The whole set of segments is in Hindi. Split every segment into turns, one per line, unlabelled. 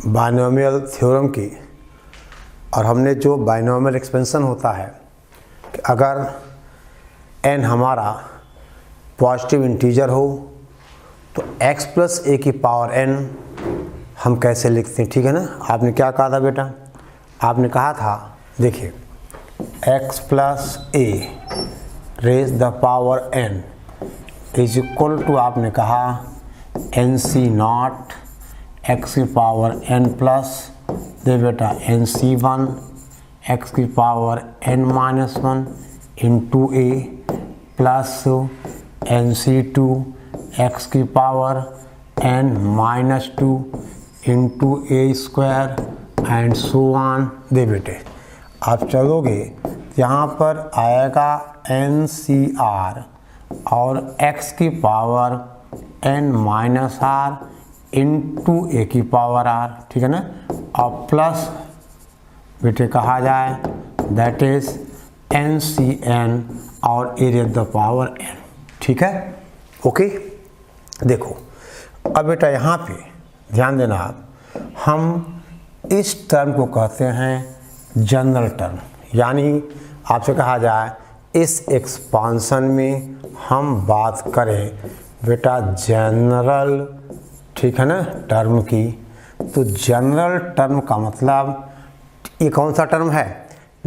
बाइनोमियल थ्योरम की, और हमने जो बाइनोमियल एक्सपेंशन होता है कि अगर n हमारा पॉजिटिव इंटीजर हो तो x प्लस ए की पावर n हम कैसे लिखते हैं, ठीक है ना। आपने क्या कहा था बेटा, आपने कहा था देखिए x plus A raise the power n is equal to, आपने कहा एन सी नॉट एक्स की पावर n प्लस दे बेटा एन सी वन एक्स की power n minus one into A plus N C two X की power n minus two into A square and so on. दे बेटे आप चलोगे यहाँ पर आएगा एन सी आर और x की power n minus R into ए की पावर r, ठीक है ना, और प्लस बेटे कहा जाए that is N C N और A raise the power n, ठीक है। ओके देखो अब बेटा यहाँ पे ध्यान देना आप, हम इस टर्म को कहते हैं जनरल टर्म, यानी आपसे कहा जाए इस एक्सपांशन में हम बात करें बेटा जनरल, ठीक है ना, टर्म की। तो जनरल टर्म का मतलब ये कौन सा टर्म है,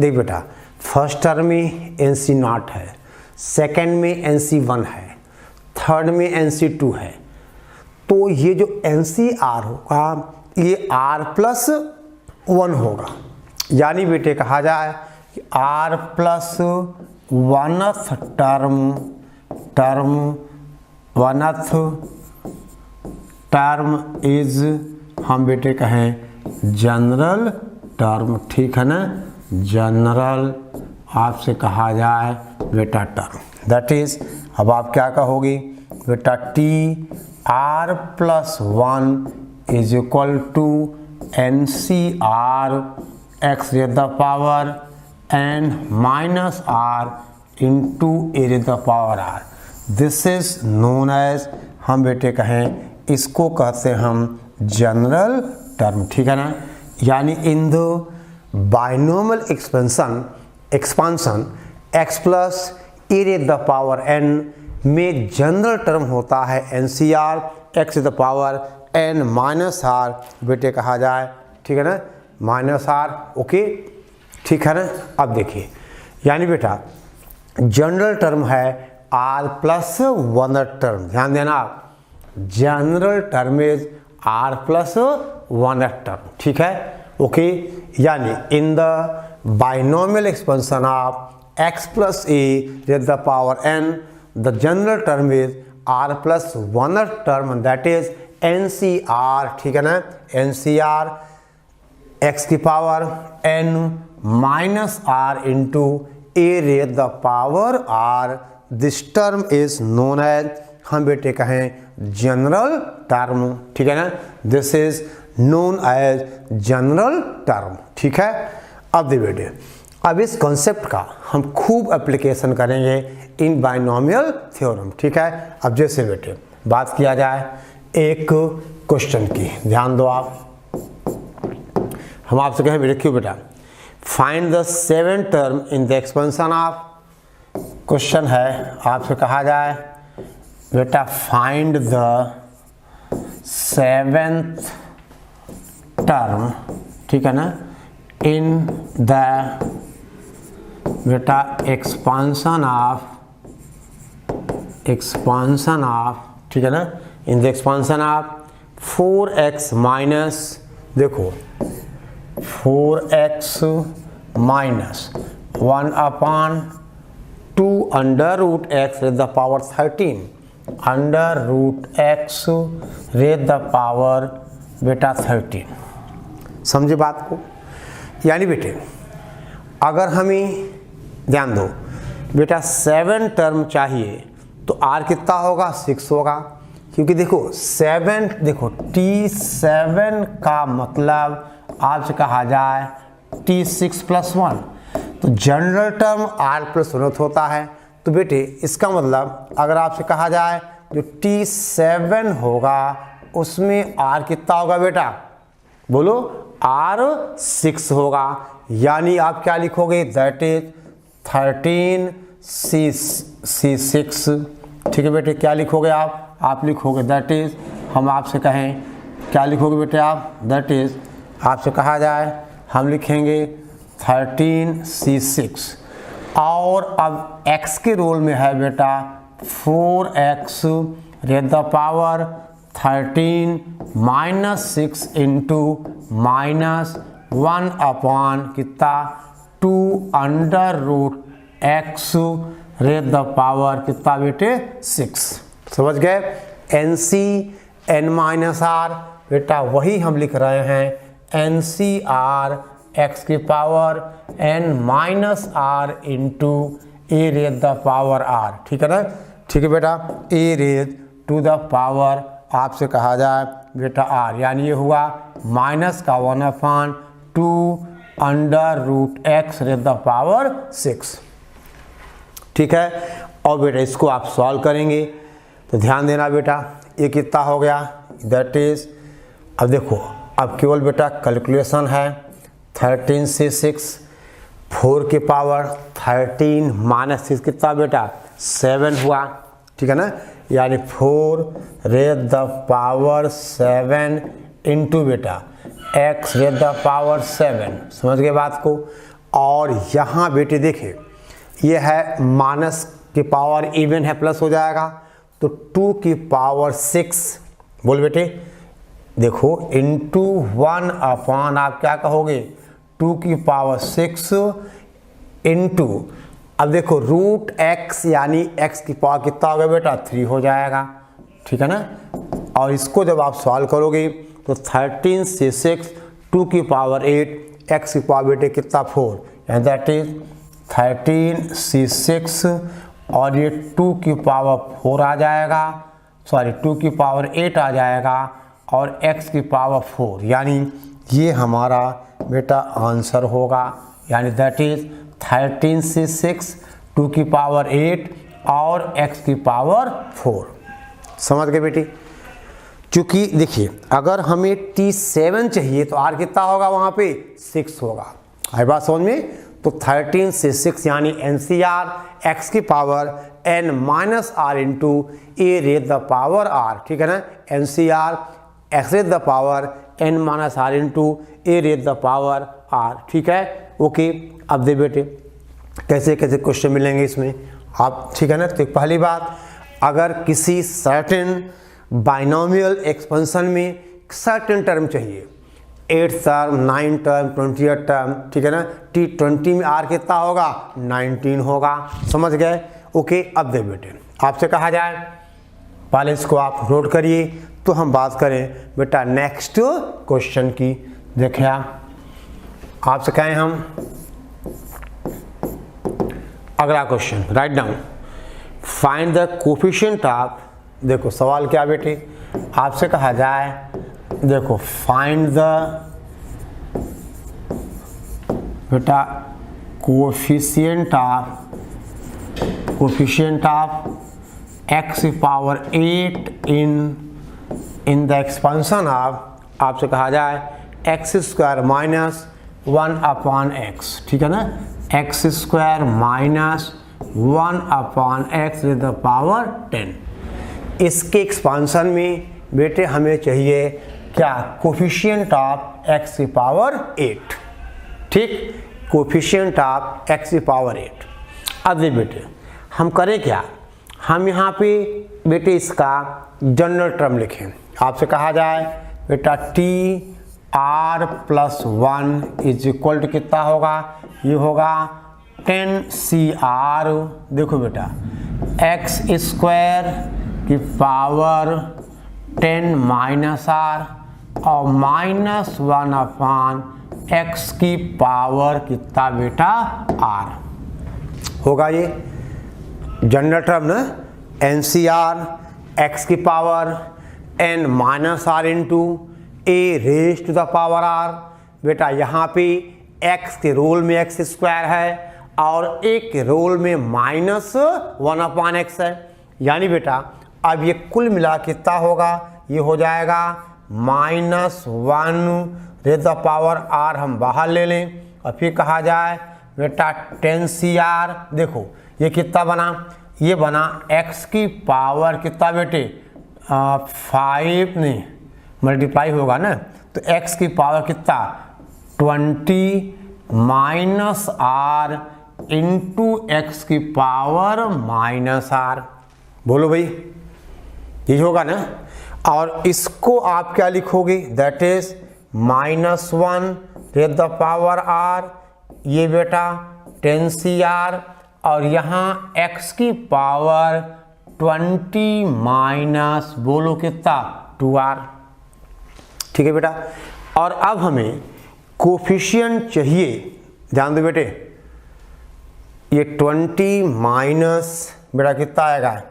देख बेटा फर्स्ट टर्म में एन सी नॉट है, सेकेंड में एन सी वन है, थर्ड में एन सी टू है। तो ये जो एन सी आर होगा ये आर प्लस वन होगा, यानी बेटे कहा जाए कि R plus oneth term is, हम बेटे कहें जनरल टर्म, ठीक है ना, जनरल आपसे कहा जाए बेटा टर्म, दैट इज अब आप क्या कहोगे बेटा T R plus one is equal to N C R X raise the power n minus R into A raise the power r। This is known as, हम बेटे कहें इसको कहते हैं हम जनरल टर्म, ठीक है ना। यानी in the binomial expansion x plus A raise the power n में जनरल टर्म होता है N C R X the power n minus R, बेटे कहा जाए, ठीक है ना, माइनस आर, ओके ठीक है ना। अब देखिए यानी बेटा जनरल टर्म है r प्लस वन टर्म, ध्यान देना आप, general term is r plus one term, ठीक है, ओके। यानी in the binomial expansion of x plus A raise the power n the general term is r plus one term, that is N C R, ठीक है ना, एन सी आर x की power n minus R into A raise the power r। This term is known as, हम बेटे कहें जनरल टर्म, ठीक है ना, this is known as general term, ठीक है। अब दे बेटे अब इस कॉन्सेप्ट का हम खूब एप्लीकेशन करेंगे इन बाइनोमियल थ्योरम, ठीक है। अब जैसे बेटे बात किया जाए एक क्वेश्चन की, ध्यान दो आप, हम आपसे कहें बेटे क्यों बेटा find the seven term in the expansion of, question है आपसे कहा जाए बेटा फाइंड द सेवेंथ टर्म, ठीक है ना, इन द बेटा एक्सपांशन ऑफ, ठीक है ना, in the expansion of 4x minus, देखो 4x minus 1 upon 2 under root X raise the power 13 under root X raise the power बेटा 13, समझे बात को। यानी बेटे अगर हमें ध्यान दो बेटा 7 टर्म चाहिए तो r कितना होगा 6 होगा, क्योंकि देखो 7, देखो T7 का मतलब आपसे कहा जाए T6 प्लस 1, तो जनरल टर्म r प्लस 1 होता है। तो बेटे इसका मतलब अगर आपसे कहा जाए जो T7 होगा उसमें r कितना होगा बेटा बोलो आर 6 होगा, यानी आप क्या लिखोगे, दैट इज 13C6। ठीक है बेटे, क्या लिखोगे आप लिखोगे दैट इज, हम आपसे कहें क्या लिखोगे बेटे आप, दैट इज आपसे कहा जाए हम लिखेंगे 13C6। और अब x के रोल में है बेटा 4x raise the power 13 -6 into -1 upon कितना 2√x रेज़ द पावर कितना बेटे 6। समझ गए, NC n-r बेटा वही हम लिख रहे हैं NCR x की power n-r into A raise the power r। ठीक है ना, ठीक है बेटा, A raise to the power आपसे कहा जाए बेटा r, यानी ये हुआ माइनस का 1/2 रेज़ द पावर 6। ठीक है, और बेटा इसको आप सॉल्व करेंगे तो ध्यान देना बेटा, ये कितना हो गया, दैट इज, अब देखो अब केवल बेटा कैलकुलेशन है, 13C6 4 की पावर 13 -6 कितना बेटा 7 हुआ। ठीक है ना, यानी 4 रेज़ द पावर 7 इंटू बेटा x रेज़ द पावर 7। समझ गए बात को। और यहाँ बेटे देखिए ये है माइनस की पावर इवन है, प्लस हो जाएगा तो 2 की पावर 6 बोल बेटे, देखो इंटू 1 अपॉन आप क्या कहोगे 2 की पावर 6 इंटू, अब देखो रूट x यानी x की पावर कितना हो गया बेटा 3 हो जाएगा। ठीक है ना, और इसको जब आप सॉल्व करोगे तो 13C6 2 की पावर 8 x की पावर बेटे कितना 4, यानी दैट इज 13C6 और ये 2 की पावर 4 आ जाएगा, सॉरी 2 की पावर 8 आ जाएगा और x की पावर 4, यानी ये हमारा बेटा आंसर होगा, यानी दैट इज 13C6 2 की पावर 8 और x की पावर 4। समझ गए बेटी, क्योंकि देखिए अगर हमें T7 चाहिए तो r कितना होगा वहाँ पे 6 होगा, आई बात समझ में। तो 13C6 यानी NCR x की power n-r into A raise the power r। ठीक है ना, NCR x raise the power n-r into A raise the power r। ठीक है, ओके। अब दे बेटे कैसे कैसे क्वेश्चन मिलेंगे इसमें आप, ठीक है ना। तो पहली बात, अगर किसी सर्टेन बाइनोमियल एक्सपेंशन में सर्टेन टर्म चाहिए, 8th term 9th term 20th term, ठीक है ना, T20 में r कितना होगा 19 होगा। समझ गए, ओके। अब दे बेटे आपसे कहा जाए पहले इसको आप नोट करिए, तो हम बात करें बेटा नेक्स्ट क्वेश्चन की। देखिए आपसे कहें हम अगला question, write down find the coefficient of, देखो सवाल क्या बेटे आपसे कहा जाए, देखो फाइंड द बेटा coefficient of x power 8 in the expansion of, आपसे कहा जाए x square minus 1 upon x। ठीक है ना, x square minus 1 upon x to the power 10। इसके एक्सपांसन में बेटे हमें चाहिए क्या, कोफिशिएंट ऑफ x की पावर 8। ठीक, कोफिशिएंट ऑफ x की पावर 8। अब देखिए बेटे हम करें क्या, हम यहाँ पे बेटे इसका जनरल टर्म लिखें। आपसे कहा जाए बेटा TR+1 इज इक्वल टू कितना होगा, ये होगा 10CR। देखो बेटा x स्क्वायर की पावर 10 माइनस r और -1 अपॉन x की पावर कितना बेटा r होगा। ये जनरल टर्म ना, NCR x की power n minus r into A raise to the power r। बेटा यहाँ पे x के रोल में x स्क्वायर है और एक के रोल में -1 अपॉन x है, यानी बेटा अब ये कुल मिला कितना होगा, ये हो जाएगा -1 रेज़ द पावर r हम बाहर ले लें और फिर कहा जाए बेटा 10CR। देखो ये कितना बना, ये बना x की पावर कितना बेटे 5 नहीं मल्टीप्लाई होगा ना, तो x की पावर कितना 20 -r इंटू एक्स की पावर -r। बोलो भाई ये होगा ना। और इसको आप क्या लिखोगे, that is -1 raise the power r, ये बेटा 10CR, और यहाँ x की पावर 20 माइनस बोलो कितना 2r। ठीक है बेटा। और अब हमें कोफिशिएंट चाहिए, ध्यान दो बेटे, ये 20 माइनस बेटा कितना आएगा,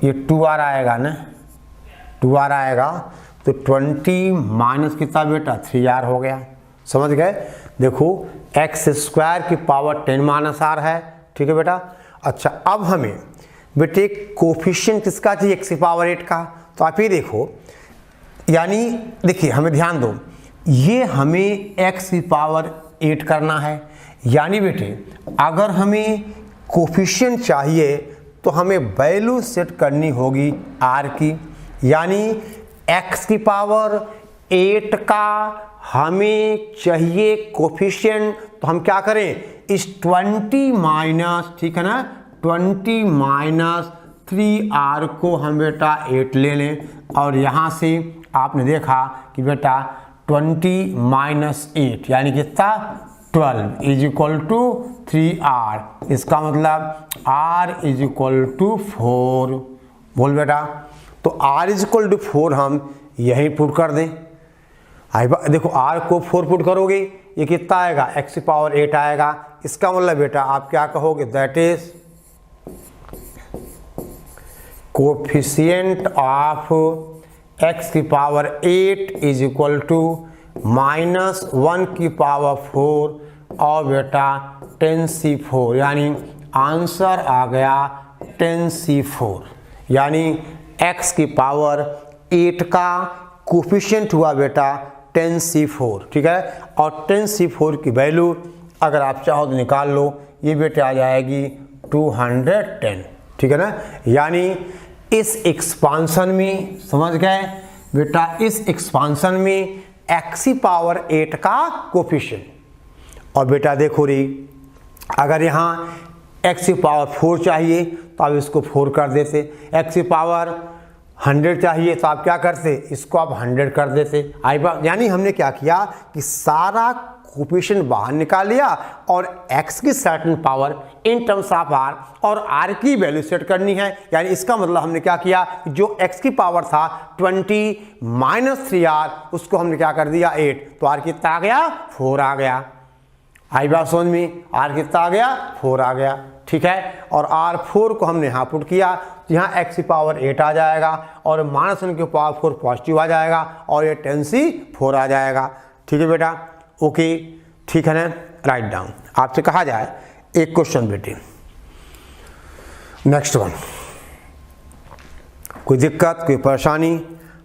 ये 2r आएगा ना, 2r आएगा, तो 20 माइनस कितना बेटा 3r हो गया। समझ गए। देखो x² की पावर 10 माइनस r है। ठीक है बेटा। अच्छा अब हमें बेटे कोफिशिएंट किसका चाहिए, x की पावर 8 का। तो आप ये देखो, यानी देखिए हमें ध्यान दो, ये हमें x की पावर 8 करना है, यानी बेटे अगर हमें कोफिशिएंट चाहिए तो हमें वैल्यू सेट करनी होगी r की, यानी x की पावर 8 का हमें चाहिए कोफिशिएंट, तो हम क्या करें, इस 20 माइनस, ठीक है ना, 20 माइनस 3r को हम बेटा 8 ले लें, और यहाँ से आपने देखा कि बेटा 20 माइनस 8 यानी कितना 12 इज इक्वल टू 3r। इसका मतलब r इज इक्वल टू 4। बोल बेटा, तो r इज इक्वल टू 4 हम यहीं पुट कर दें। देखो r को 4 पुट करोगे ये कितना आएगा, x की पावर 8 आएगा। इसका मतलब बेटा आप क्या कहोगे, that is coefficient of x की पावर 8 इज इक्वल टू -1 की पावर 4 और बेटा 10c4, यानी आंसर आ गया 10c4, यानी x की पावर 8 का कोफिशिएंट हुआ बेटा 10c4। ठीक है। और 10c4 की वैल्यू अगर आप चाहो तो निकाल लो, ये बेटे आ जाएगी 210। ठीक है ना। यानी इस एक्सपांशन में, समझ गए बेटा, इस एक्सपांशन में x की पावर 8 का कोफिशिएंट। और बेटा देखो रे, अगर यहाँ x की पावर 4 चाहिए तो आप इसको 4 कर देते, x की पावर 100 चाहिए तो आप क्या करते, इसको आप 100 कर देते। यानी हमने क्या किया कि सारा कोफिशिएंट बाहर निकाल लिया और x की certain power in terms of r और r की वैल्यू सेट करनी है। यानी इसका मतलब हमने क्या किया, जो x की पावर था 20 माइनस 3r उसको हमने क्या कर दिया 8, तो r कितना आ गया 4 आ गया। आई बात समझ में, r कितना आ गया 4 आ गया। ठीक है। और r4 को हमने यहाँ पुट किया, यहाँ x की पावर 8 आ जाएगा और -1 की पावर 4 पॉजिटिव आ जाएगा और ये 10c4 आ जाएगा। ठीक है बेटा, ओके ठीक है ना। Write down. आपसे कहा जाए एक क्वेश्चन बेटे, नेक्स्ट वन, कोई दिक्कत कोई परेशानी,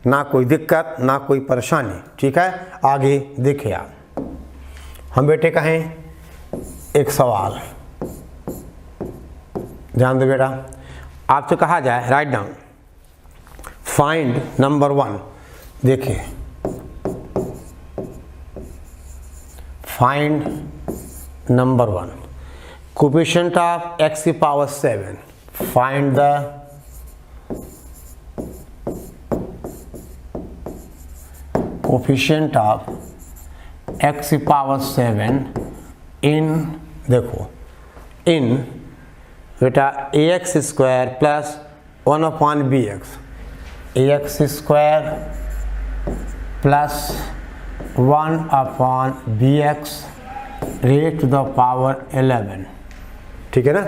ना कोई दिक्कत ना कोई परेशानी। ठीक है, आगे देखिए आप। हम बेटे कहें एक सवाल, ध्यान दो बेटा, आपसे कहा जाए राइट डाउन, फाइंड नंबर 1। देखिए find number 1, coefficient of x की power 7। Find the coefficient of x की पावर 7 इन, देखो इन बेटा ax square plus 1/bx, ax square plus 1/bx raise to the power 11। ठीक है ना,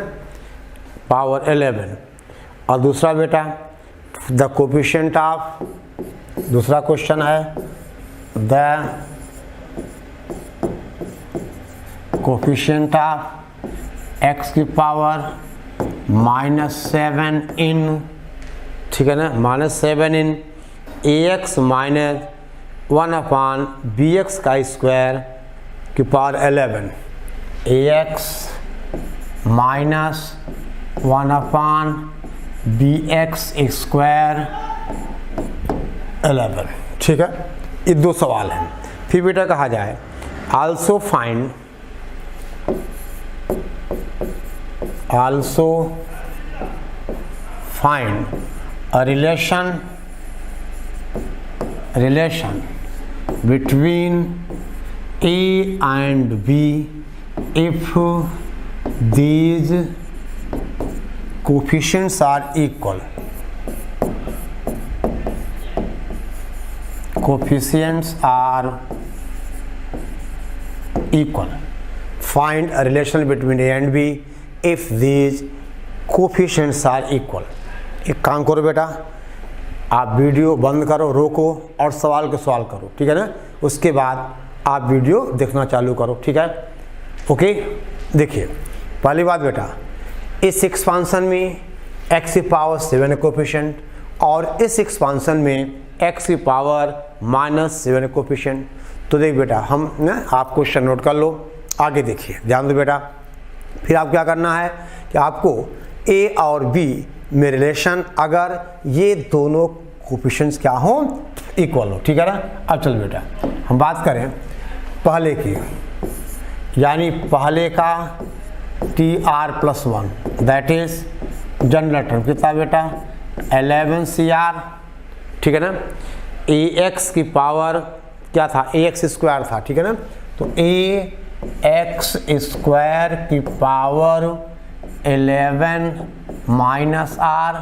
पावर 11। और दूसरा बेटा द कोफिशिएंट ऑफ, दूसरा क्वेश्चन है द कोफिशिएंट ऑफ x की पावर -7 इन, ठीक है ना, -7 इन ax माइनस 1/bx का स्क्वायर की power 11, ax minus 1/bx square 11। ठीक है, ये दो सवाल हैं। फिर बेटा कहा जाए also find a relation between A and B if these coefficients are equal. Find a relation between A and B if these coefficients are equal. एक काम करो बेटा, आप वीडियो बंद करो, रोको और सवाल के सवाल करो, ठीक है ना। उसके बाद आप वीडियो देखना चालू करो, ठीक है। ओके, देखिए पहली बात बेटा, इस एक्सपांसन में x की पावर 7 कोफिशिएंट और इस एक्सपांसन में x की पावर -7 कोफिशिएंट। तो देख बेटा, हम ना आप क्वेश्चन नोट कर लो, आगे देखिए, ध्यान दो बेटा। फिर आप क्या करना है कि आपको a और b में रिलेशन, अगर ये दोनों कोफिशिएंट्स क्या हो, इक्वल हो, ठीक है ना। अब चल बेटा हम बात करें पहले की, यानी पहले का TR+1, that is general term कितना बेटा 11 CR, ठीक है ना। AX की पावर क्या था, AX स्क्वायर था, ठीक है ना। तो AX स्क्वायर की पावर 11 -R,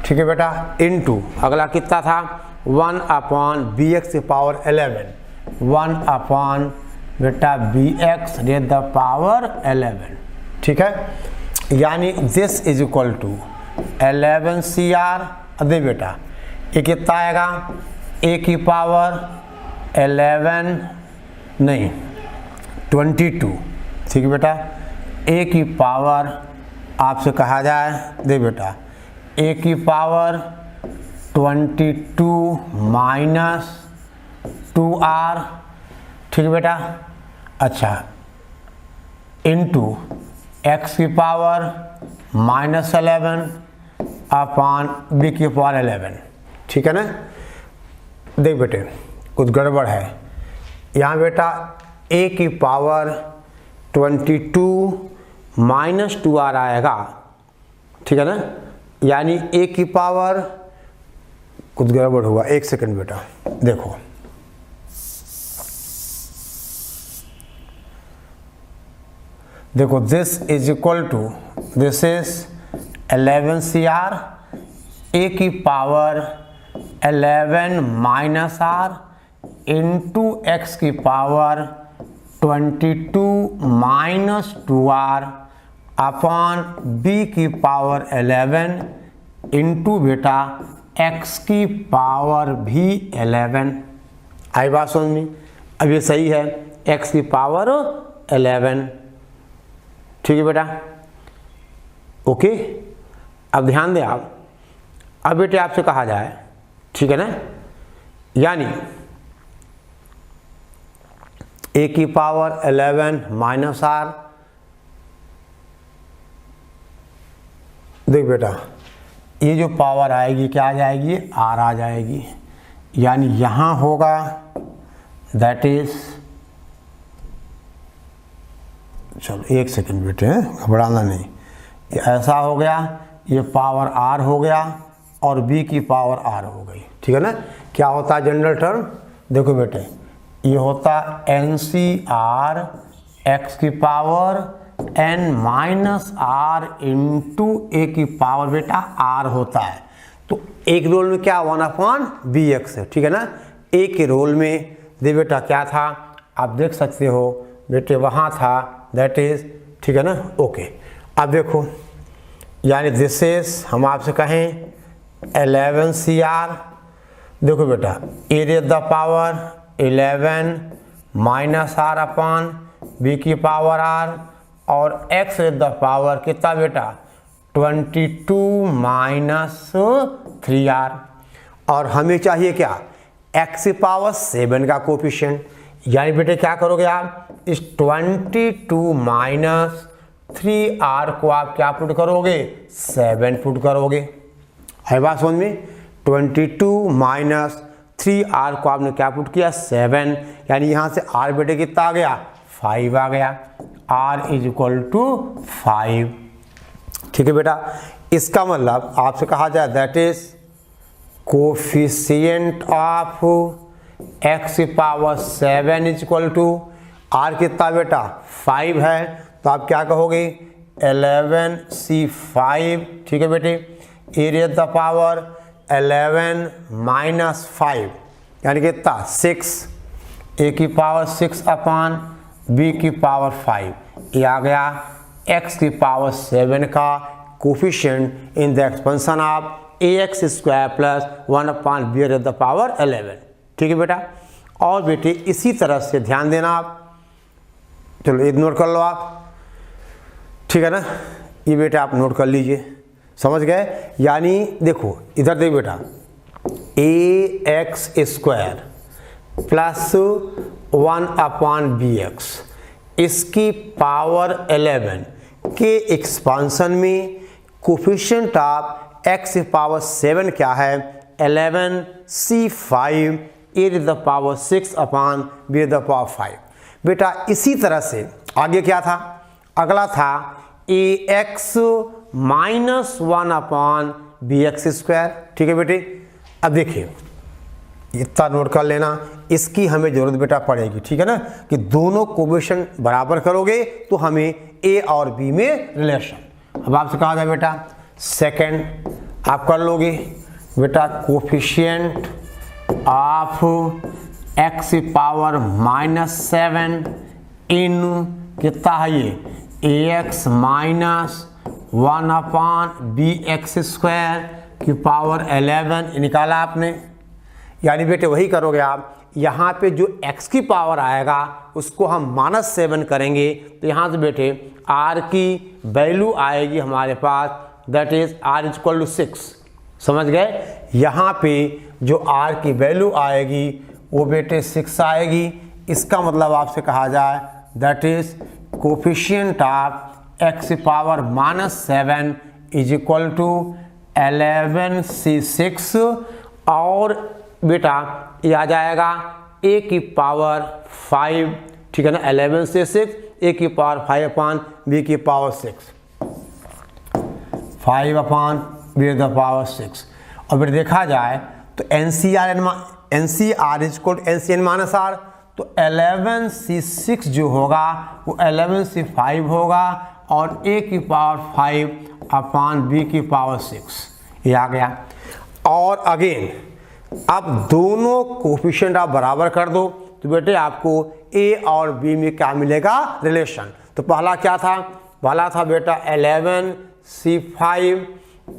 ठीक है बेटा, इनटू अगला कितना था 1/bx की पावर 11, 1/ बेटा bx रेज द पावर 11, ठीक है। यानी this is equal to 11 CR। अरे बेटा ये कितना आएगा, a की पावर 11 नहीं 22, ठीक है बेटा। a की पावर आपसे कहा जाए, दे बेटा a की पावर 22 - 2R, ठीक है बेटा। अच्छा, इनटू x की पावर -11/b की पावर 11, ठीक है ना। देख बेटे कुछ गड़बड़ है यहाँ बेटा, a की पावर 22 - 2R आएगा, ठीक है ना। यानी a की पावर, कुछ गड़बड़ हुआ, एक सेकंड बेटा, देखो देखो, this is equal to, this is 11 CR, a की पावर 11 -R इंटू x की पावर 22 - 2R अपॉन b की पावर 11 इंटू बेटा x की पावर भी 11। आई बात समझ में? अब ये सही है, x की पावर 11, ठीक है बेटा। ओके, अब ध्यान दें आप, अब बेटे आपसे कहा जाए, ठीक है ना, यानी a की पावर 11 -R, देख बेटा ये जो पावर आएगी क्या आ जाएगी, R आ जाएगी। यानी यहाँ होगा दैट इज, चलो एक सेकंड बेटे, घबराना नहीं, ये ऐसा हो गया, ये पावर R हो गया और B की पावर R हो गई, ठीक है ना। क्या होता है जनरल टर्म, देखो बेटे ये होता NCR x की power n -R into a की पावर बेटा R होता है। तो एक रोल में क्या 1/bx है, ठीक है ना। a के रोल में दे बेटा क्या था, आप देख सकते हो बेटे वहाँ था, दैट इज, ठीक है ना। ओके, अब देखो यानी दिस इज, हम आपसे कहें 11 CR, देखो बेटा a raise the power 11 -R upon b की पावर R और x रेज द पावर कितना बेटा 22 - 3R। और हमें चाहिए क्या, x की पावर 7 का कोफिशिएंट। यानी बेटे क्या करोगे आप, इस 22 माइनस 3r को आप क्या पुट करोगे, 7 पुट करोगे। है बात समझ में, 22 माइनस 3r को आपने क्या पुट किया, 7। यानी यहाँ से r बेटे कितना आ गया, 5 आ गया। r is equal to 5। ठीक है बेटा, इसका मतलब आपसे कहा जाए that is coefficient of x की power 7 is equal to r कितना बेटा 5 है, तो आप क्या कहोगे 11c5। ठीक है बेटे, e raise the power 11 minus 5 यानी कितना 6, a की पावर 6 अपॉन b की पावर 5। ये आ गया x की पावर 7 का coefficient in the expansion of ax square plus 1 upon b raise the power 11। ठीक है बेटा, और बेटे इसी तरह से ध्यान देना आप, चलो ये नोट कर लो आप, ठीक है ना, ये बेटा आप नोट कर लीजिए, समझ गए। यानी देखो इधर देखो बेटा, ax square plus 1 upon bx इसकी पावर 11 के एक्सपांसन में कोफिशिएंट ऑफ x की पावर 7 क्या है, 11c5 e to the power 6 upon b to the power 5। बेटा इसी तरह से आगे क्या था, अगला था ax minus 1 upon bx square. ठीक है बेटे, अब देखिए इतना नोट कर लेना, इसकी हमें जरूरत बेटा पड़ेगी। ठीक है ना, कि दोनों कोफिशिएंट बराबर करोगे तो हमें a और b में रिलेशन। अब आपसे कहा जाए बेटा सेकंड आप कर लोगे बेटा, कोफिशिएंट ऑफ x की पावर माइनस 7 इन कितना है ये ax minus 1 upon bx square की पावर 11 निकाला आपने। यानी बेटे वही करोगे आप, यहाँ पे जो x की पावर आएगा उसको हम -7 करेंगे, तो यहाँ से बेटे r की वैल्यू आएगी हमारे पास, that is r is equal to 6। समझ गए, यहाँ पे जो r की वैल्यू आएगी वो बेटे 6 आएगी। इसका मतलब आपसे कहा जाए that is coefficient of x की power -7 is equal to 11c6, और बेटा ये आ जाएगा a की पावर 5। ठीक है ना, 11c6 a की पावर 5 अपॉन b की power 6, 5 upon b the power 6। और फिर देखा जाए तो NCR is equal to NCN minus R, तो 11c6 जो होगा वो 11c5 होगा और a की पावर 5 अपॉन b की पावर 6, ये आ गया। और अगेन अब दोनों कोफिशिएंट आप बराबर कर दो तो बेटे आपको a और b में क्या मिलेगा, रिलेशन। तो पहला क्या था, पहला था बेटा 11c5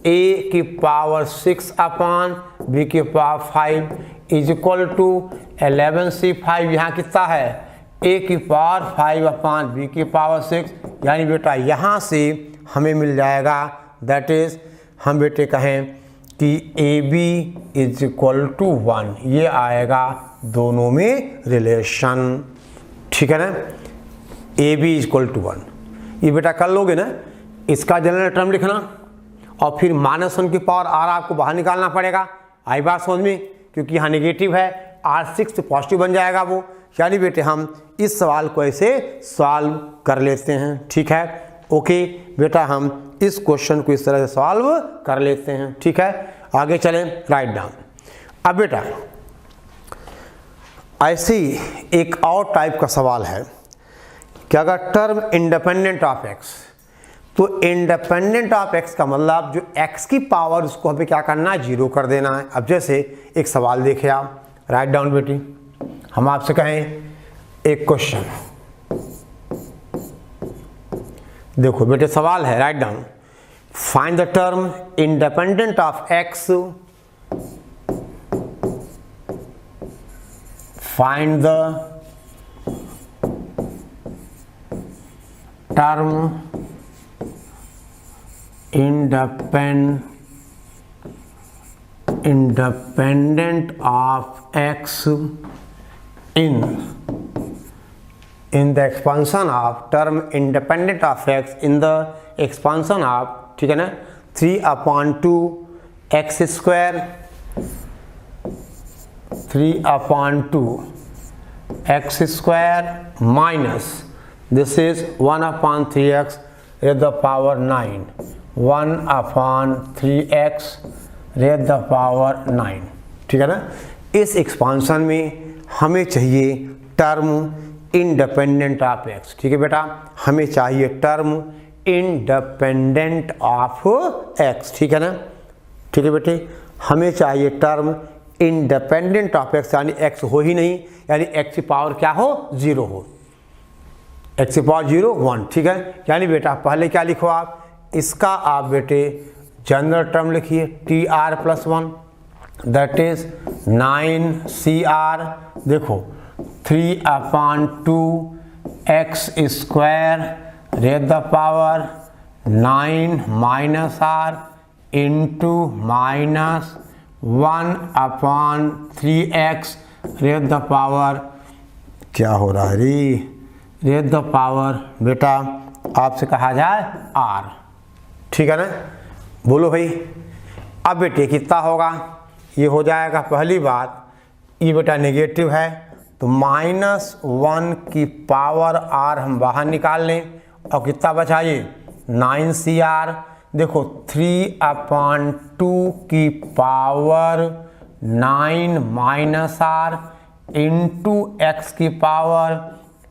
a की पावर 6 अपॉन b की power 5 is equal to 11c5, यहाँ कितना है a की पावर 5 अपॉन b की पावर 6। यानी बेटा यहाँ से हमें मिल जाएगा दैट इज हम बेटे कहें कि AB इज इक्वल टू 1, ये आएगा दोनों में रिलेशन। ठीक है ना, AB इज इक्वल टू 1, ये बेटा कर लोगे ना, इसका जनरल टर्म लिखना और फिर -1 की पावर R आपको बाहर निकालना पड़ेगा। आई बात समझ में, क्योंकि यहाँ नेगेटिव है, R6 तो पॉजिटिव बन जाएगा वो। यानी बेटे हम इस सवाल को ऐसे सॉल्व कर लेते हैं। ठीक है, ओके बेटा, हम इस क्वेश्चन को इस तरह से सॉल्व कर लेते हैं। ठीक है, आगे चलें, राइट डाउन। अब बेटा ऐसे ही एक और टाइप का सवाल है कि अगर टर्म इंडिपेंडेंट ऑफ x, तो इंडिपेंडेंट ऑफ x का मतलब जो x की पावर उसको हमें क्या करना है, 0 कर देना है। अब जैसे एक सवाल देखे आप, राइट डाउन बेटी, हम आपसे कहें एक क्वेश्चन, देखो बेटे सवाल है, write down, find the term independent of x, find the term independent independent of x in the expansion of term independent of x in the expansion of, ठीक है ना, 3/2 x square, 3/2 x square minus this is 1/3x raised the power 9, 1/3x raised the power 9, ठीक है ना। इस एक्सपांशन में हमें चाहिए टर्म इंडिपेंडेंट ऑफ एक्स, ठीक है बेटा, हमें चाहिए टर्म इंडिपेंडेंट ऑफ एक्स, ठीक है ना, ठीक है बेटे, हमें चाहिए टर्म इंडिपेंडेंट ऑफ एक्स, यानी एक्स हो ही नहीं, यानी एक्स की पावर क्या हो, 0 हो, एक्स की पावर 0 1, ठीक है। यानी बेटा पहले क्या लिखो आप, इसका आप बेटे जनरल टर्म लिखिए TR+1 दैट इज 9CR, देखो 3/2 x square raise the power 9 minus R into minus 1/3x raise the power, क्या हो रहा है रे, रेज द पावर बेटा आपसे कहा जाए R, ठीक है ना, बोलो भाई। अब बेटे कितना होगा, ये हो जाएगा, पहली बात ये बेटा नेगेटिव है तो -1 की पावर R हम बाहर निकाल लें और कितना बचाइए 9CR, देखो 3/2 की power 9 minus R into x की पावर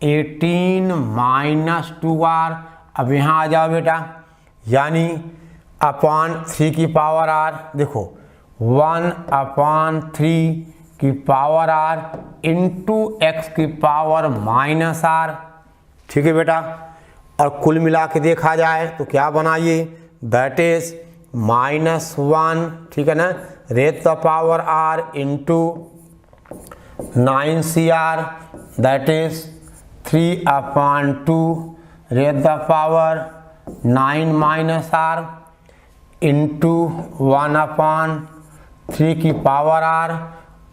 18 माइनस 2R, अब यहाँ आ जाओ बेटा, यानी /3 की पावर R, देखो 1/3 की पावर R इंटू एक्स की पावर -R, ठीक है बेटा, और कुल मिला के देखा जाए तो क्या बनाइए, दैट इज -1, ठीक है ना, raise the power R into 9CR that is 3/2 raise the power 9 minus R into 1/3 की पावर R,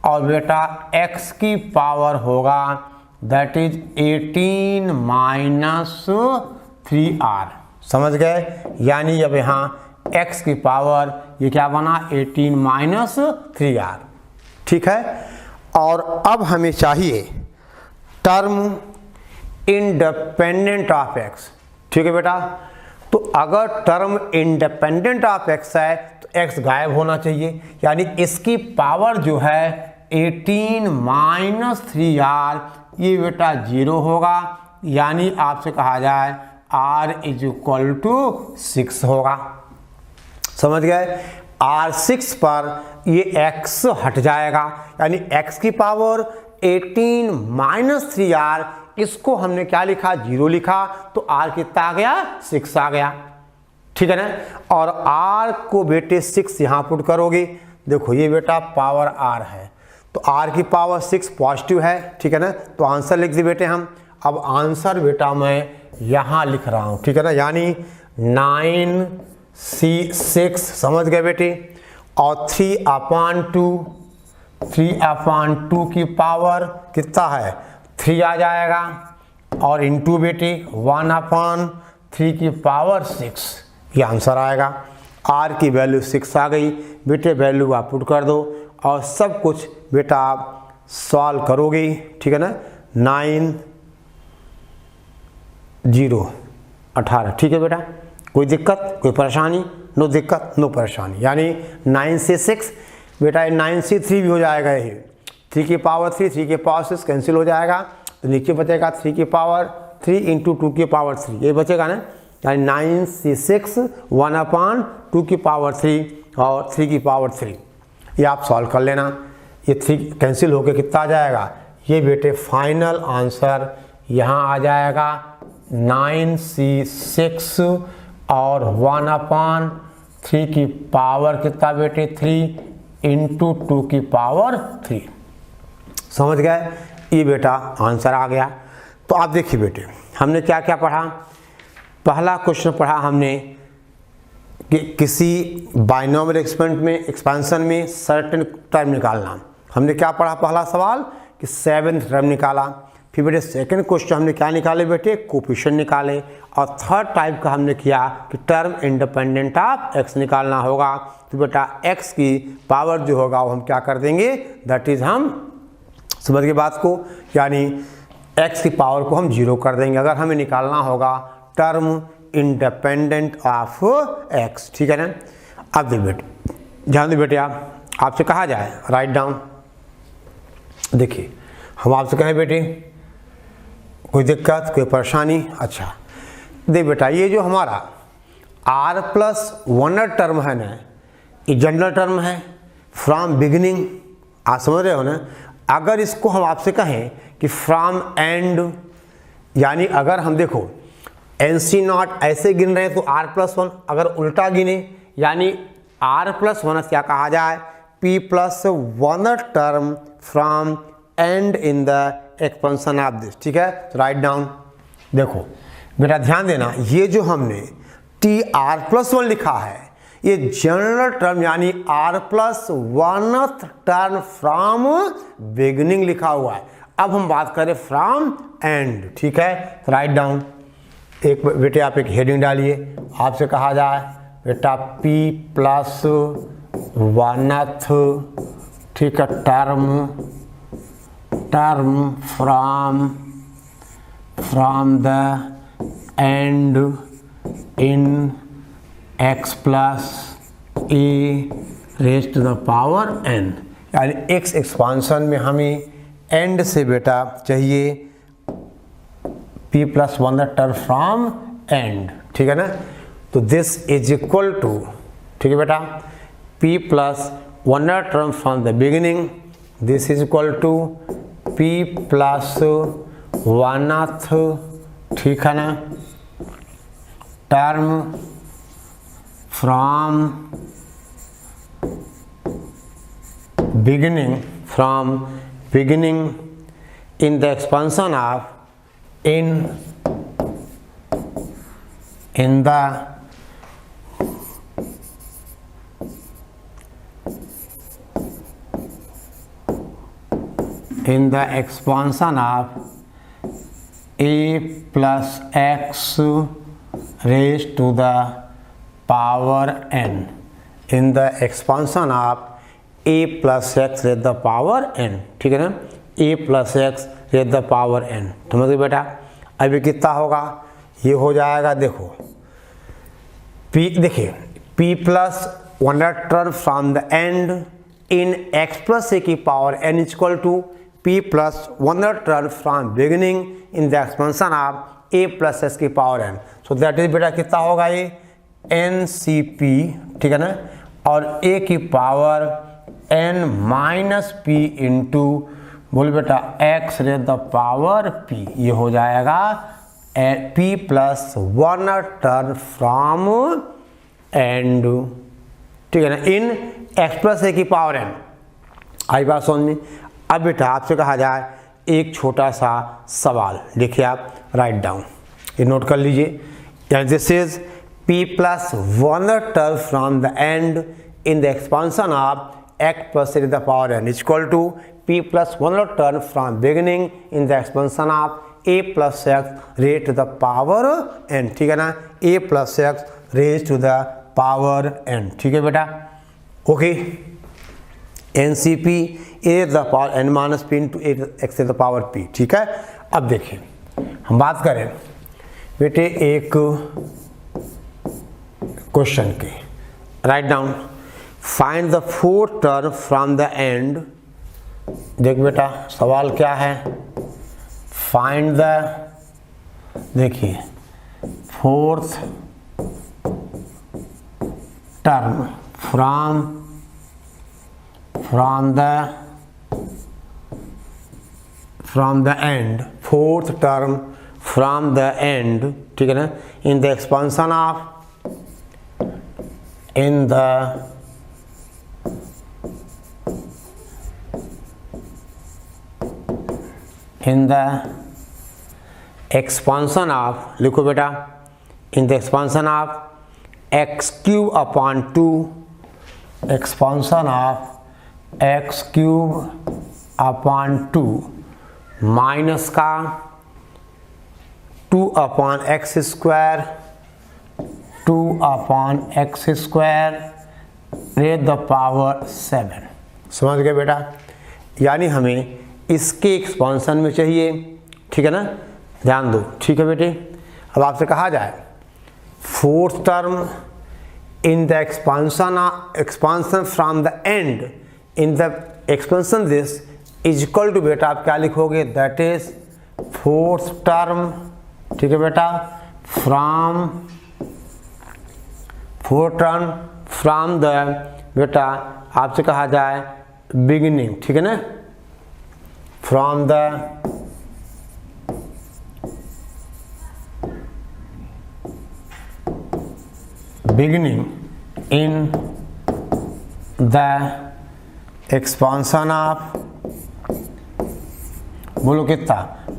और बेटा x की पावर होगा दैट इज 18 माइनस 3R, समझ गए, यानी अब यहाँ x की पावर ये क्या बना 18 माइनस 3R, ठीक है। और अब हमें चाहिए टर्म इंडिपेंडेंट ऑफ x, ठीक है बेटा, तो अगर टर्म इंडिपेंडेंट ऑफ x है तो x गायब होना चाहिए, यानी इसकी पावर जो है 18 माइनस 3R, ये बेटा 0 होगा, यानी आपसे कहा जाए R = 6 होगा, समझ गए। R6 पर ये x हट जाएगा, यानी x की पावर 18 माइनस 3R, इसको हमने क्या लिखा 0 लिखा, तो R कितना आ गया 6 आ गया, ठीक है ना। और R को बेटे 6 यहाँ पुट करोगे, देखो ये बेटा पावर R है तो R की पावर 6 पॉजिटिव है, ठीक है ना, तो आंसर लिख दी बेटे हम। अब आंसर बेटा मैं यहाँ लिख रहा हूँ, ठीक है ना, यानी 9C6, समझ गए बेटे, और 3/2 की पावर कितना है 3 आ जाएगा, और इंटू बेटे 1/3 की पावर 6, ये आंसर आएगा। R की वैल्यू 6 आ गई बेटे, वैल्यू आप पुट कर दो और सब कुछ बेटा आप सॉल्व करोगे, ठीक है ना, 9 0 18, ठीक है बेटा, कोई दिक्कत कोई परेशानी, नो दिक्कत नो परेशानी, यानी 9 से 6 बेटा, 9 से 3 भी हो जाएगा, ये 3 की पावर 3 3 की पावर 6 कैंसिल हो जाएगा, तो नीचे बचेगा 3 की पावर 3 इंटू 2 की पावर 3, ये बचेगा ना, यानी 9 से 6 1/2 की पावर 3 और 3 की पावर 3, ये आप सॉल्व कर लेना, ये 3 कैंसिल होकर कितना आ जाएगा, ये बेटे फाइनल आंसर यहाँ आ जाएगा 9C6 और 1/3 की पावर कितना बेटे 3 इंटू 2 की पावर 3, समझ गए, ये बेटा आंसर आ गया। तो आप देखिए बेटे हमने क्या क्या पढ़ा, पहला क्वेश्चन पढ़ा हमने कि किसी बाइनोमियल एक्सपेरिमेंट में एक्सपेंशन में सर्टेन टर्म निकालना। हमने क्या पढ़ा पहला सवाल कि 7th टर्म निकाला। फिर बेटे सेकंड क्वेश्चन हमने क्या निकाले बेटे, कोफिशिएंट निकाले। और थर्ड टाइप का हमने किया कि टर्म इंडिपेंडेंट ऑफ x निकालना होगा। तो बेटा x की पावर जो होगा वो हम क्या कर देंगे, दैट इज हम समझ के बात को, यानी x की पावर को हम 0 कर देंगे अगर हमें निकालना होगा टर्म इंडिपेंडेंट ऑफ x। ठीक है ना। अब देख बेटे, ध्यान दे बेटे, आपसे कहा जाए राइट डाउन। देखिए हम आपसे कहें बेटे कोई दिक्कत कोई परेशानी, अच्छा देख बेटा ये जो हमारा r+1 टर्म है ना, ये जनरल टर्म है फ्रॉम बिगिनिंग, आप समझ रहे हो ना। अगर इसको हम आपसे कहें कि फ्रॉम एंड, यानी अगर हम देखो NC0 ऐसे गिन रहे हैं तो r+1, अगर उल्टा गिने यानी r+1 क्या कहा जाए, p+1 term from and in the expansion of this. ठीक है, तो राइट डाउन। देखो बेटा ध्यान देना, ये जो हमने TR+1 लिखा है ये जनरल टर्म यानी r+1 टर्म फ्रॉम बिगिनिंग लिखा हुआ है। अब हम बात करें फ्रॉम एंड। ठीक है, तो राइट डाउन। एक बेटे आप एक हेडिंग डालिए, आपसे कहा जाए बेटा p+1 ठीक है term from the end in x+a⁴n, यानी x एक्सपांशन में हमें एंड से बेटा चाहिए p+1 टर्म फ्रॉम एंड। ठीक है ना। तो दिस इज इक्वल टू, ठीक है बेटा, p+1 term from the beginning, this is equal to p+1 ठीक है ना term from beginning in the expansion of in the expansion of a+x raised to the power n, in the expansion of a+x raised to the power n। ठीक है ना, a+x raised to the power n। समझ गए बेटा। अभी कितना होगा, ये हो जाएगा देखो p, देखिए p+1 term from the end in x+a की power n equal to p+1 term from beginning in the expansion of a+s की power n। So that is बेटा कितना होगा ये NCP। ठीक है ना, और a की पावर n-p इंटू बोल बेटा x raise the power p, ये हो जाएगा p+1 टर्म फ्रॉम एंड। ठीक है ना, इन x+a की पावर n। आई बात समझ में। अब बेटा आपसे कहा जाए एक छोटा सा सवाल, देखिए आप राइट डाउन, ये नोट कर लीजिए। This is p+1 term from the end in the expansion of x+a to the power n equal to p+1 term from beginning in the expansion of a+x raise to the power n। ठीक है ना, a+x raise to the power n। ठीक है बेटा, okay. NCP a the power n-p into x to the power p। ठीक है, अब देखिए हम बात करें बेटे एक क्वेश्चन की, write down. Find the fourth term from the end. देख बेटा सवाल क्या है, फाइंड द, देखिए fourth term from the end, fourth term from the end. ठीक है ना, in the expansion of, in the expansion of, लिखो बेटा, in the expansion of x cube upon 2, expansion of x cube upon 2 minus का 2 upon x square, 2 upon x square raise the power 7। समझ गए बेटा? यानी हमें इसके एक्सपांसन में चाहिए, ठीक है ना, ध्यान दो, ठीक है बेटे। अब आपसे कहा जाए fourth term in the expansion from the end in the expansion this is equal to, बेटा आप क्या लिखोगे, दैट इज फोर्थ टर्म, ठीक है बेटा, फ्रॉम द, बेटा आपसे कहा जाए बिगिनिंग, ठीक है ना, from the beginning in the expansion of, बोलो कितना,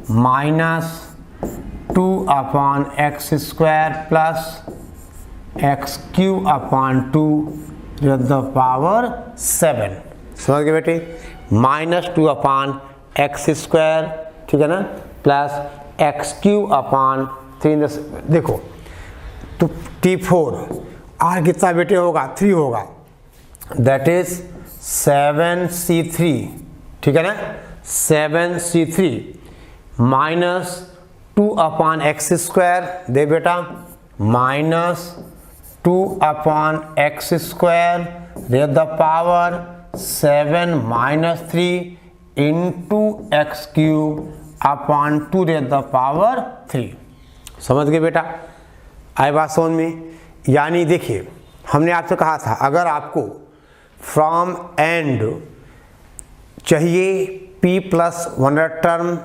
-2 upon x square plus x cube upon 2 raise the power 7। समझ गए बेटे? -2 अपॉन एक्स स्क्वायर, ठीक है ना, प्लस एक्स क्यूब अपॉन 3। देखो तो T4 आर कितना बेटे होगा, 3 होगा, दैट इज 7C3, ठीक है ना, 7C3 -2 अपॉन एक्स स्क्वायर, दे बेटा -2 upon x square raise the power 7 -3 into x cube upon 2 raise the power 3। समझ गए बेटा? आई बात समझ में? यानी देखिए हमने आपसे कहा था अगर आपको फ्रॉम एंड चाहिए p plus 100 term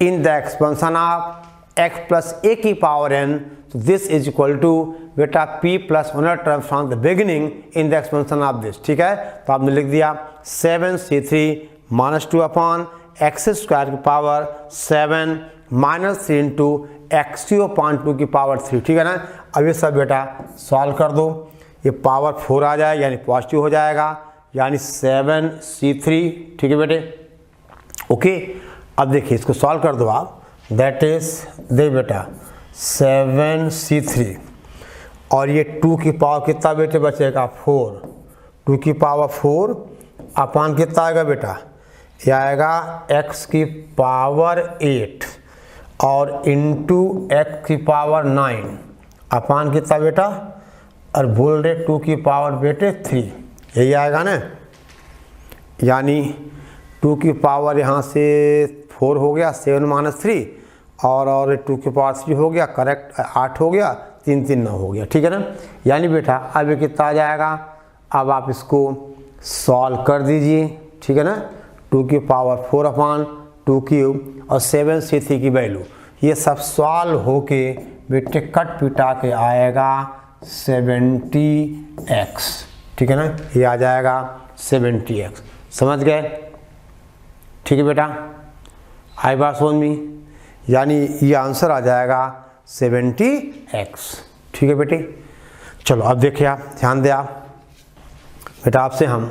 in the expansion of x plus a की पावर n, तो दिस इज इक्वल टू, बेटा p plus 100 term from the beginning in the expansion of this, ठीक है। तो आपने लिख दिया 7C3 -2 अपॉन एक्स स्क्वायर की power 7 -3 into x cube upon 2 की पावर 3, ठीक है ना। अब ये सब बेटा सॉल्व कर दो, ये पावर 4 आ जाए यानी पॉजिटिव हो जाएगा, यानी 7C3, ठीक है बेटे, ओके। अब देखिए इसको सॉल्व कर दो आप, दैट इज दे बेटा 7C3 और ये 2 की पावर कितना बेटे बचेगा, 4, 2 की पावर 4 अपॉन कितना आएगा बेटा, यह आएगा x की पावर 8 और इंटू x की पावर 9 अपान कितना बेटा, और बोल रहे 2 की पावर बेटे 3, यही आएगा ना। यानी 2 की पावर यहाँ से 4 हो गया, 7 - 3 और 2 की पावर 3 हो गया, करेक्ट 8 हो गया, 3 3 9 हो गया, ठीक है ना। यानी बेटा अब ये कितना आ जाएगा, अब आप इसको सॉल्व कर दीजिए, ठीक है ना। 2 की पावर 4 अपान 2 क्यूब और 7C3 की वैल्यू, ये सब सॉल्व होके बेटे कट पिटा के आएगा 70x, ठीक है ना, ये आ जाएगा 70x। समझ गए? ठीक है बेटा, आई बात समझ में? यानी ये आंसर आ जाएगा 70x, ठीक है बेटे। चलो अब देखिए आप ध्यान दें आप बेटा, आपसे हम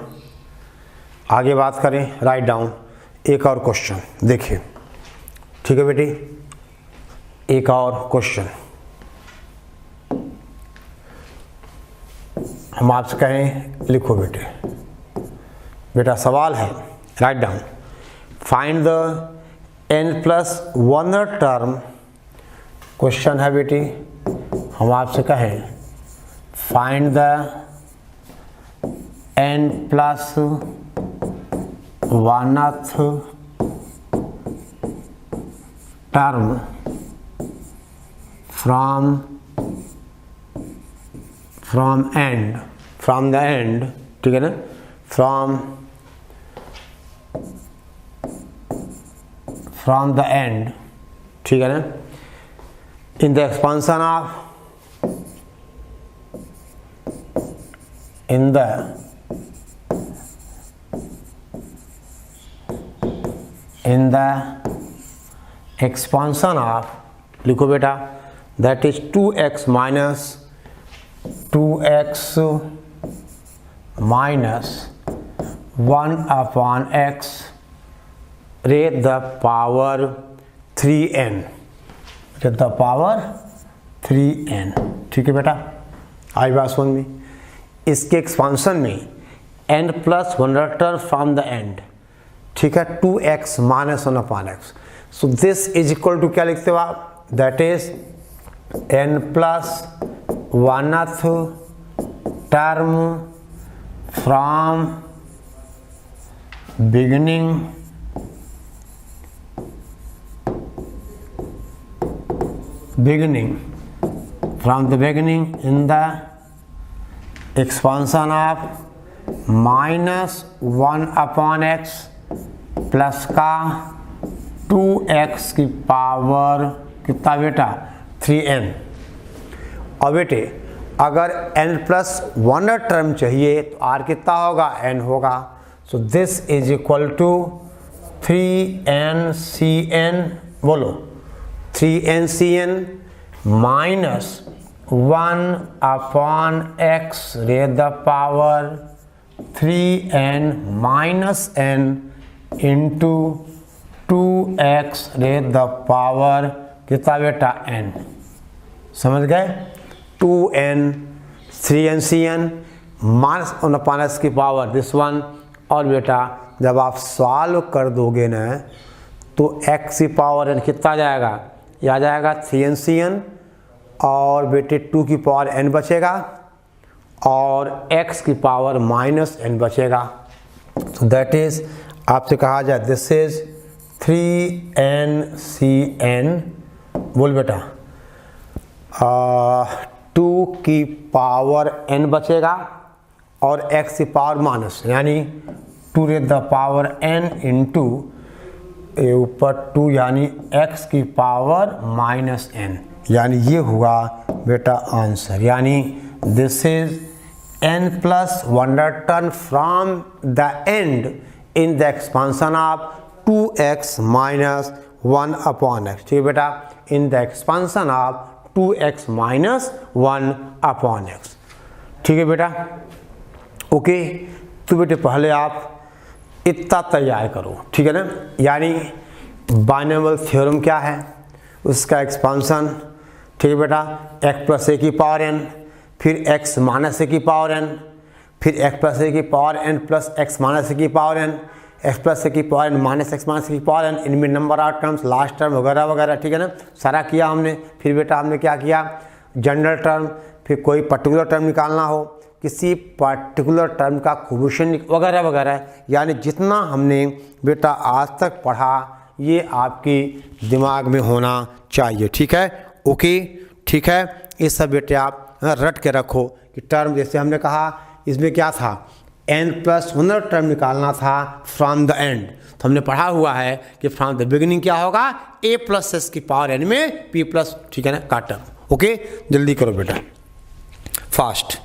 आगे बात करें, राइट डाउन एक और क्वेश्चन देखिए, ठीक है बेटी, एक और क्वेश्चन हम आपसे कहें लिखो बेटे। बेटा सवाल है, write down, find the n+1 term, question है बेटी, हम आपसे कहें find the n+1th term from the end, ठीक है ना, फ्रॉम द एंड, ठीक है ना, in the expansion of, in the expansion of, लिखो बेटा, that is 2x - 2x minus 1/x raise the power 3n, raise the power 3n। ठीक है बेटा, आई बात समझ में। इसके एक्सपांशन में n+1 term from the end, ठीक है, 2x minus 1/x। So this is equal to क्या लिखते हो आप, that is n+1th term from beginning from the beginning in the expansion of -1/x plus का 2x की पावर कितना बेटा 3n। और बेटे अगर n+1 टर्म चाहिए तो r कितना होगा, n होगा। So this is equal to 3nCn, बोलो 3nCn minus 1/x raise the power 3n minus n into 2x raise the power कितना बेटा n। समझ गए, 2n 3nCn माइनस 1/x की पावर दिस वन। और बेटा जब आप सॉल्व कर दोगे ना तो x की पावर n कितना जाएगा, यह आ जाएगा 3nCn और बेटे 2 की पावर n बचेगा और x की पावर -n बचेगा। तो दैट इज आपसे कहा जाए दिस इज 3nCn, बोल बेटा 2 की पावर n बचेगा और x की पावर माइनस, यानी 2 raise the power n into ऊपर 2 यानी x की पावर -n, यानी ये हुआ बेटा आंसर। यानी this is n+1 term from the end in the expansion of 2x minus 1/x। ठीक है बेटा, इन the expansion of 2x minus 1/x। ठीक है बेटा, ओके। तो बेटे पहले आप इतना तैयार करो, ठीक है ना। यानी बाइनोमियल थ्योरम क्या है, उसका एक्सपांशन, ठीक है बेटा, x+a की पावर n, फिर x माइनस a की पावर n, फिर x+a की power n plus x minus a की पावर n, x+a की power n minus x minus a की पावर n, इनमें number of terms, last term वगैरह वगैरह, ठीक है ना। सारा किया हमने। फिर बेटा हमने क्या किया, जनरल टर्म, फिर कोई पर्टिकुलर टर्म निकालना हो, किसी पर्टिकुलर टर्म का कोएफिशिएंट वगैरह वगैरह। यानी जितना हमने बेटा आज तक पढ़ा ये आपके दिमाग में होना चाहिए, ठीक है, ओके, ठीक है। ये सब बेटे आप रट के रखो कि टर्म, जैसे हमने कहा इसमें क्या था, n+1 टर्म निकालना था फ्रॉम द एंड। तो हमने पढ़ा हुआ है कि फ्रॉम द बिगिनिंग क्या होगा, a+s की पावर n में p+, ठीक है ना, का टर्म। ओके, जल्दी करो बेटा, फास्ट।